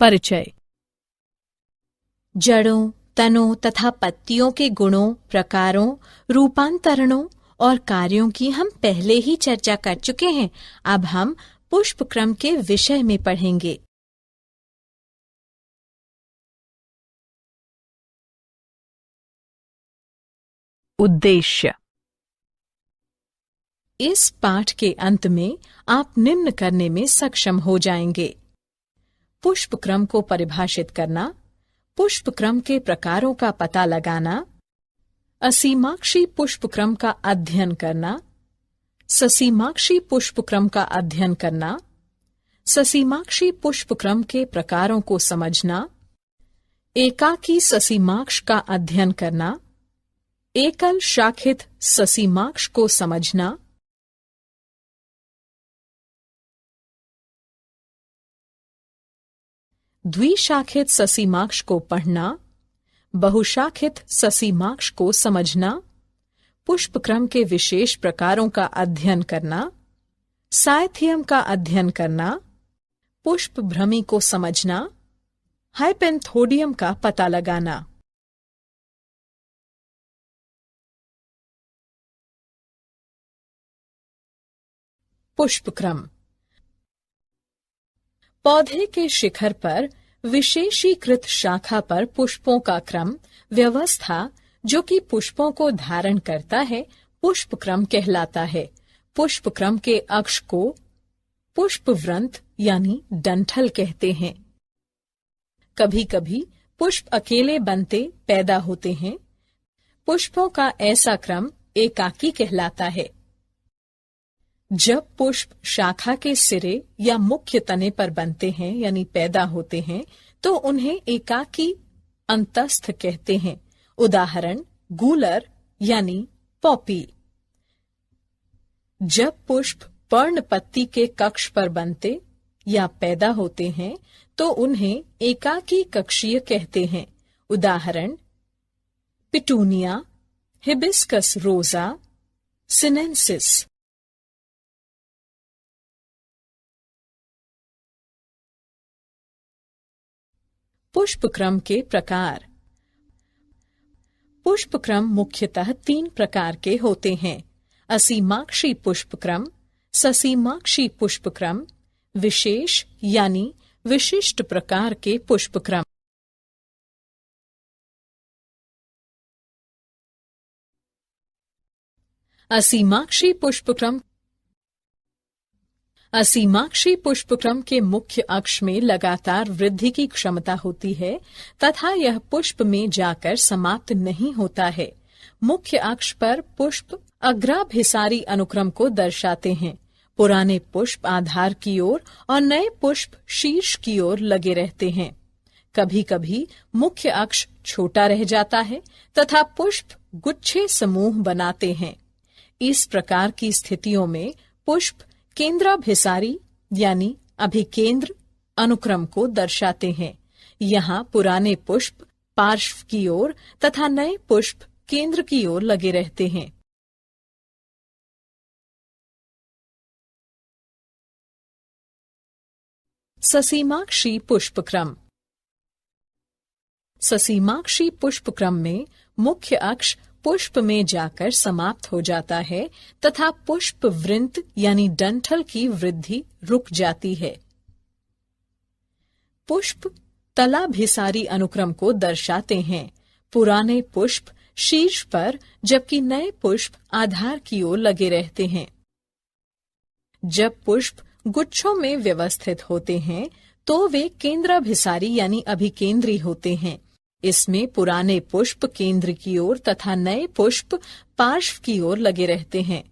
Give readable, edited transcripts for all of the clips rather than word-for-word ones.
परिचय। जड़ों, तनों तथा पत्तियों के गुणों, प्रकारों, रूपांतरणों और कार्यों की हम पहले ही चर्चा कर चुके हैं। अब हम पुष्प क्रम के विषय में पढ़ेंगे। उद्देश्य। इस पाठ के अंत में आप निम्न करने में सक्षम हो जाएंगे: पुष्प क्रम को परिभाषित करना, पुष्प क्रम के प्रकारों का पता लगाना, असीमाक्षी पुष्प क्रम का अध्ययन करना, ससीमाक्षी पुष्प क्रम का अध्ययन करना, ससीमाक्षी पुष्प क्रम के प्रकारों को समझना, एकाकी ससीमाक्ष का अध्ययन करना, एकल शाखित ससीमाक्ष को समझना, द्विशाखित ससीमाक्ष को पढ़ना, बहुशाखित ससीमाक्ष को समझना, पुष्प क्रम के विशेष प्रकारों का अध्ययन करना, साइथियम का अध्ययन करना, पुष्प भ्रमी को समझना, हाइपेंथोडियम का पता लगाना। पुष्प क्रम। पौधे के शिखर पर विशेषीकृत शाखा पर पुष्पों का क्रम व्यवस्था जो कि पुष्पों को धारण करता है, पुष्प क्रम कहलाता है। पुष्प क्रम के अक्ष को पुष्पवृंत यानी डंठल कहते हैं। कभी कभी पुष्प अकेले बनते पैदा होते हैं। पुष्पों का ऐसा क्रम एकाकी कहलाता है। जब पुष्प शाखा के सिरे या मुख्य तने पर बनते हैं यानी पैदा होते हैं, तो उन्हें एकाकी अंतस्थ कहते हैं। उदाहरण गूलर यानी पॉपी। जब पुष्प पर्णपत्ती के कक्ष पर बनते या पैदा होते हैं, तो उन्हें एकाकी कक्षीय कहते हैं। उदाहरण पिटूनिया, हिबिस्कस रोजा, सिनेंसिस। पुष्प क्रम के प्रकार। पुष्प क्रम मुख्यतः 3 प्रकार के होते हैं: असीमाक्षी पुष्प क्रम, ससीमाक्षी पुष्प क्रम, विशेष यानी विशिष्ट प्रकार के पुष्प क्रम। असीमाक्षी पुष्प क्रम। असीमाक्षी पुष्पक्रम के मुख्य अक्ष में लगातार वृद्धि की क्षमता होती है तथा यह पुष्प में जाकर समाप्त नहीं होता है। मुख्य अक्ष पर पुष्प अग्राभिसारी अनुक्रम को दर्शाते हैं। पुराने पुष्प आधार की ओर और नए पुष्प शीर्ष की ओर लगे रहते हैं। कभी कभी मुख्य अक्ष छोटा रह जाता है तथा पुष्प गुच्छे समूह बनाते हैं। इस प्रकार की स्थितियों में पुष्प केंद्राभिसारी यानी अभिकेंद्र अनुक्रम को दर्शाते हैं। यहाँ पुराने पुष्प पार्श्व की ओर तथा नए पुष्प केंद्र की ओर लगे रहते हैं। ससीमाक्षी पुष्पक्रम। ससीमाक्षी पुष्पक्रम में मुख्य अक्ष पुष्प में जाकर समाप्त हो जाता है तथा पुष्प वृंत यानी डंठल की वृद्धि रुक जाती है। पुष्प तलाभिसारी अनुक्रम को दर्शाते हैं। पुराने पुष्प शीर्ष पर जबकि नए पुष्प आधार की ओर लगे रहते हैं। जब पुष्प गुच्छों में व्यवस्थित होते हैं तो वे केंद्राभिसारी यानी अभिकेंद्री होते हैं। इसमें पुराने पुष्प केंद्र की ओर तथा नए पुष्प पार्श्व की ओर लगे रहते हैं।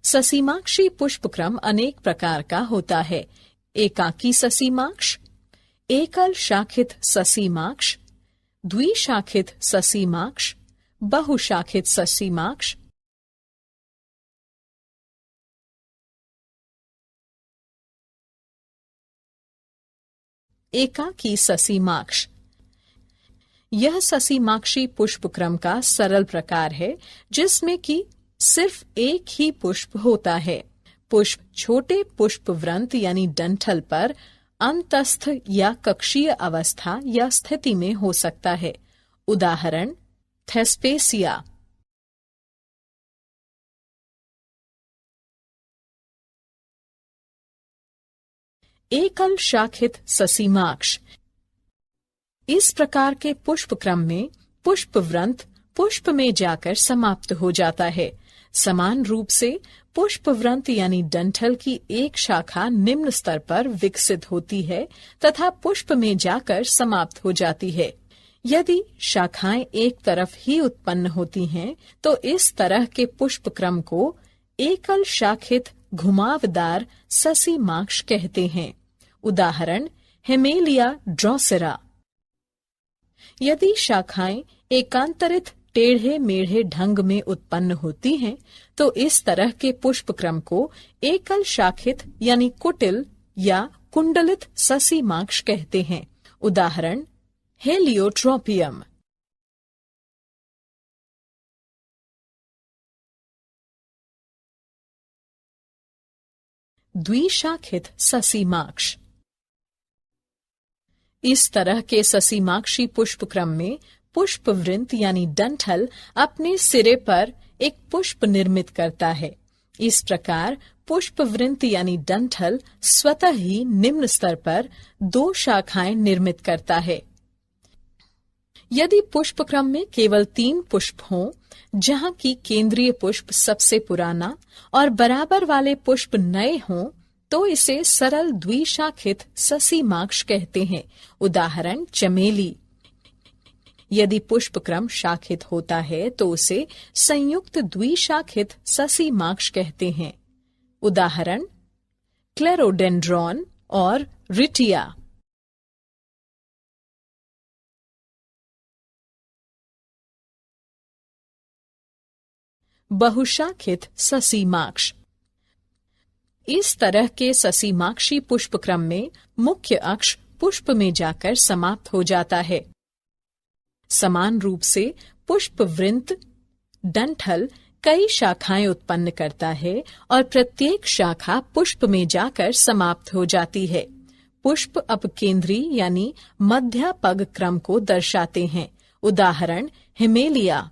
ससीमाक्षी पुष्पक्रम अनेक प्रकार का होता है: एकाकी ससीमाक्ष, एकल शाखित ससीमाक्ष, द्विशाखित ससीमाक्ष, बहुशाखित ससीमाक्ष। एकाकी ससीमाक्ष। यह ससीमाक्षी पुष्पक्रम का सरल प्रकार है जिसमें कि सिर्फ एक ही पुष्प होता है। पुष्प छोटे पुष्पवृंत यानी डंठल पर अंतस्थ या कक्षीय अवस्था या स्थिति में हो सकता है। उदाहरण थेस्पेसिया। एकल शाखित ससीमाक्ष। इस प्रकार के पुष्पक्रम में पुष्पवृंत पुष्प में जाकर समाप्त हो जाता है। समान रूप से पुष्पवृंत यानी डंठल की एक शाखा निम्न स्तर पर विकसित होती है तथा पुष्प में जाकर समाप्त हो जाती है। यदि शाखाएं एक तरफ ही उत्पन्न होती हैं, तो इस तरह के पुष्पक्रम को एकल शाखित घुमावदार ससीमाक्ष कहते हैं। उदाहरण हेमेलिया ड्रोसेरा। यदि शाखाएं एकांतरित टेढ़े मेढ़े ढंग में उत्पन्न होती हैं, तो इस तरह के पुष्पक्रम को एकल शाखित यानी कुटिल या कुंडलित ससीमाक्ष कहते हैं। उदाहरण हेलियोट्रोपियम। द्विशाखित ससीमाक्ष। इस तरह के ससीमाक्षी पुष्पक्रम में पुष्पवृंत यानी डंठल अपने सिरे पर एक पुष्प निर्मित करता है। इस प्रकार पुष्पवृंत यानी डंठल स्वतः ही निम्न स्तर पर दो शाखाएं निर्मित करता है। यदि पुष्पक्रम में केवल 3 पुष्प हों, जहां की केंद्रीय पुष्प सबसे पुराना और बराबर वाले पुष्प नए हों, तो इसे सरल द्विशाखित ससीमाक्ष कहते हैं। उदाहरण चमेली। यदि पुष्पक्रम शाखित होता है तो उसे संयुक्त द्विशाखित ससीमाक्ष कहते हैं। उदाहरण क्लेरोडेंड्रॉन और रिटिया। बहुशाखित ससीमाक्ष। इस तरह के ससीमाक्षी पुष्पक्रम में मुख्य अक्ष पुष्प में जाकर समाप्त हो जाता है। समान रूप से पुष्पवृंत डंठल कई शाखाएं उत्पन्न करता है और प्रत्येक शाखा पुष्प में जाकर समाप्त हो जाती है। पुष्प अपकेंद्री यानी मध्यपग क्रम को दर्शाते हैं। उदाहरण हिमेलिया।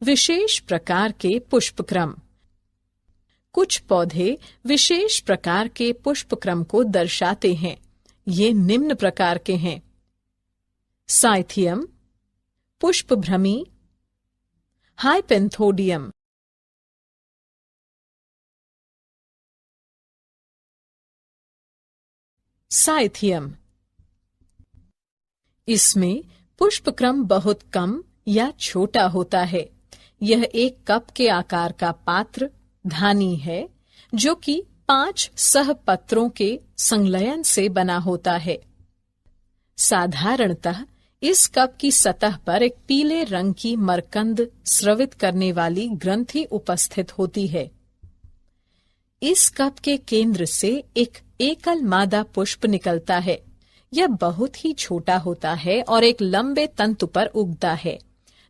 विशेष प्रकार के पुष्पक्रम। कुछ पौधे विशेष प्रकार के पुष्पक्रम को दर्शाते हैं। ये निम्न प्रकार के हैं: साइथियम, पुष्पभ्रमी, हाइपेंथोडियम। साइथियम। इसमें पुष्पक्रम बहुत कम या छोटा होता है। यह एक कप के आकार का पात्र धानी है जो कि 5 सहपत्रों के संलयन से बना होता है। साधारणतः इस कप की सतह पर एक पीले रंग की मरकंद स्रवित करने वाली ग्रंथि उपस्थित होती है। इस कप के केंद्र से एक एकल मादा पुष्प निकलता है। यह बहुत ही छोटा होता है और एक लंबे तंतु पर उगता है।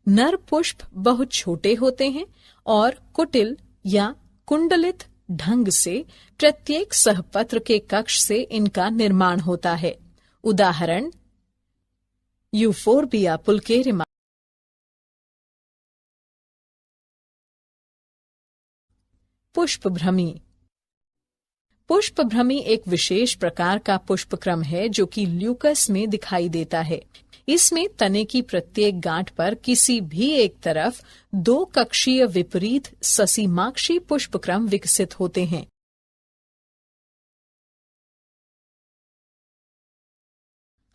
नर पुष्प बहुत छोटे होते हैं और कुटिल या कुंडलित ढंग से प्रत्येक सहपत्र के कक्ष से इनका निर्माण होता है। उदाहरण यूफोर्बिया पुल्केरिमा। पुष्पभ्रमी। पुष्पभ्रमी एक विशेष प्रकार का पुष्पक्रम है जो कि ल्यूकस में दिखाई देता है। इसमें तने की प्रत्येक गांठ पर किसी भी एक तरफ 2 कक्षीय विपरीत ससीमाक्षी पुष्पक्रम विकसित होते हैं।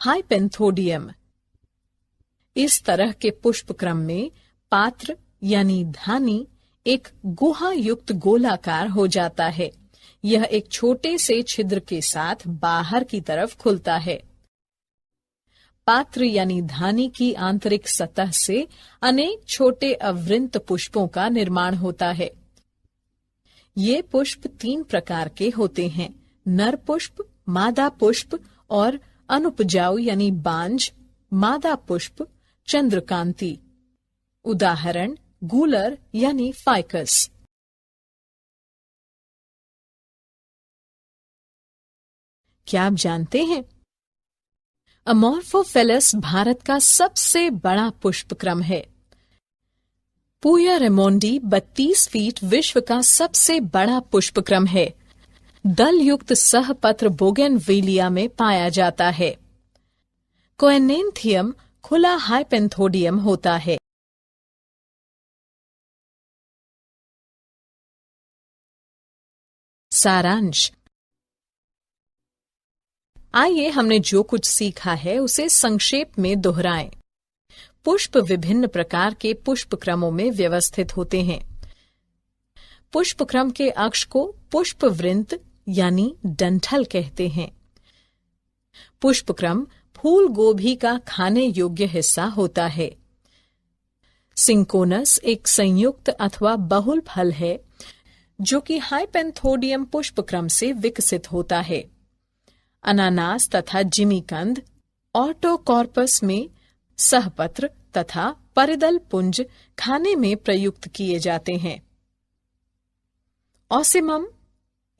हाइपेंथोडियम। इस तरह के पुष्पक्रम में पात्र यानी धानी एक गुहा युक्त गोलाकार हो जाता है। यह एक छोटे से छिद्र के साथ बाहर की तरफ खुलता है। पात्र यानी धानी की आंतरिक सतह से अनेक छोटे अवृंत पुष्पों का निर्माण होता है। ये पुष्प 3 प्रकार के होते हैं: नर पुष्प, मादा पुष्प और अनुपजाऊ यानी बांझ मादा पुष्प चंद्रकांति। उदाहरण गूलर यानी फाइकस। क्या आप जानते हैं? अमोर्फोफिलस भारत का सबसे बड़ा पुष्पक्रम है। पूया रेमोंडी 32 फीट विश्व का सबसे बड़ा पुष्पक्रम है। दल युक्त सहपत्र बोगेनविलिया में पाया जाता है। कोएनेंथियम खुला हाइपेंथोडियम होता है। सारांश। आइए हमने जो कुछ सीखा है उसे संक्षेप में दोहराएं। पुष्प विभिन्न प्रकार के पुष्पक्रमों में व्यवस्थित होते हैं। पुष्पक्रम के अक्ष को पुष्पवृंत यानी डंठल कहते हैं। पुष्पक्रम फूल गोभी का खाने योग्य हिस्सा होता है। सिंकोनस एक संयुक्त अथवा बहुल फल है जो कि हाइपेंथोडियम पुष्पक्रम से विकसित होता है। अनानास तथा जिमीकंद ऑर्टोकॉर्पस में सहपत्र तथा परिदल पुंज खाने में प्रयुक्त किए जाते हैं। ऑसिमम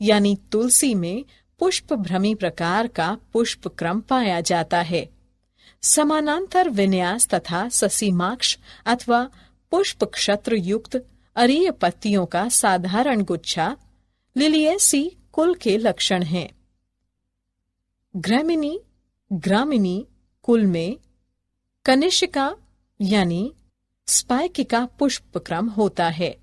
यानी तुलसी में पुष्प भ्रमी प्रकार का पुष्पक्रम पाया जाता है। समानांतर विन्यास तथा ससीमाक्ष अथवा पुष्प क्षत्र युक्त अरीय पत्तियों का साधारण गुच्छा लिलिएसी कुल के लक्षण हैं। ग्रामिनी कुल में कनिष्का यानी स्पाइकिका पुष्पक्रम होता है।